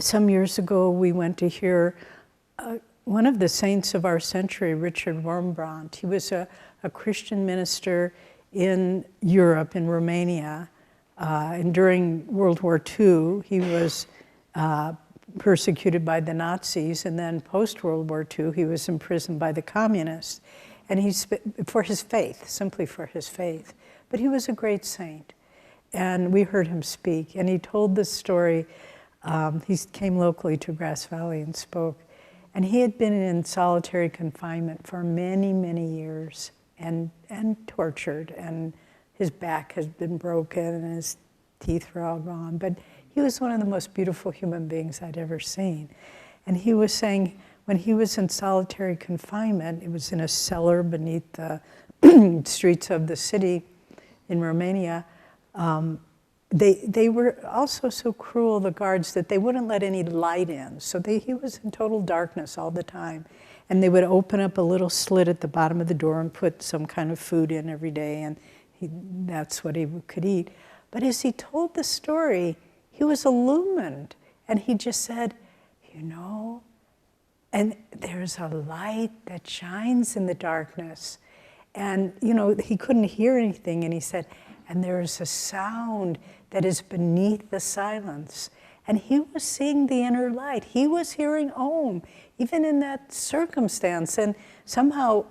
Some years ago, we went to hear one of the saints of our century, Richard Wormbrand. He was a Christian minister in Europe, in Romania. And during World War II, he was persecuted by the Nazis, and then post-World War II, he was imprisoned by the communists. And for his faith, simply for his faith. But he was a great saint. And we heard him speak, and he told this story. He came locally to Grass Valley and spoke. And he had been in solitary confinement for many, many years and tortured. And his back has been broken and his teeth were all gone. But he was one of the most beautiful human beings I'd ever seen. And he was saying when he was in solitary confinement, it was in a cellar beneath the streets of the city in Romania, they were also so cruel, the guards, that they wouldn't let any light in. So he was in total darkness all the time. And they would open up a little slit at the bottom of the door and put some kind of food in every day, and that's what he could eat. But as he told the story, he was illumined. And he just said, you know, and there's a light that shines in the darkness. And, you know, he couldn't hear anything, and he said, and there is a sound that is beneath the silence. And he was seeing the inner light. He was hearing Om, even in that circumstance. And somehow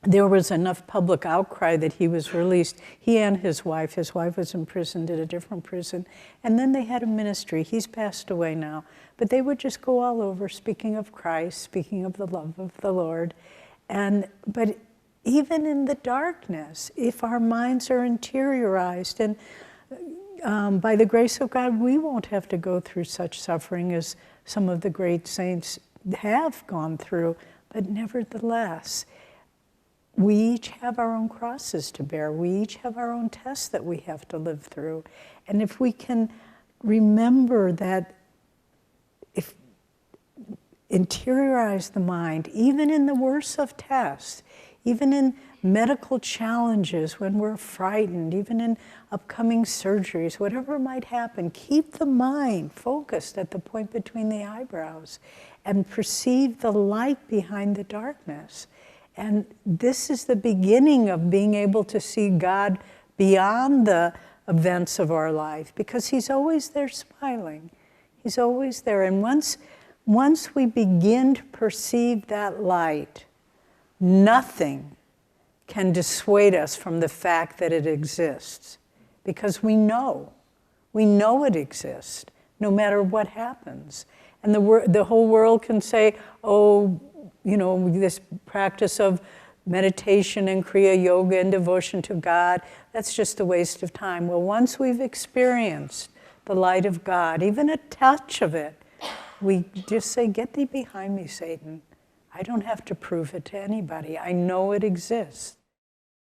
there was enough public outcry that he was released. He and his wife was imprisoned at a different prison. And then they had a ministry. He's passed away now. But they would just go all over speaking of Christ, speaking of the love of the Lord. But even in the darkness, if our minds are interiorized, and by the grace of God, we won't have to go through such suffering as some of the great saints have gone through. But nevertheless, we each have our own crosses to bear. We each have our own tests that we have to live through. And if we can remember that, if interiorize the mind, even in the worst of tests, even in medical challenges, when we're frightened, even in upcoming surgeries, whatever might happen, keep the mind focused at the point between the eyebrows and perceive the light behind the darkness. And this is the beginning of being able to see God beyond the events of our life, because He's always there smiling. He's always there. And once we begin to perceive that light, nothing can dissuade us from the fact that it exists, because we know it exists no matter what happens. And the whole world can say, oh, you know, this practice of meditation and Kriya Yoga and devotion to God, that's just a waste of time. Well, once we've experienced the light of God, even a touch of it, we just say, get thee behind me, Satan. I don't have to prove it to anybody. I know it exists.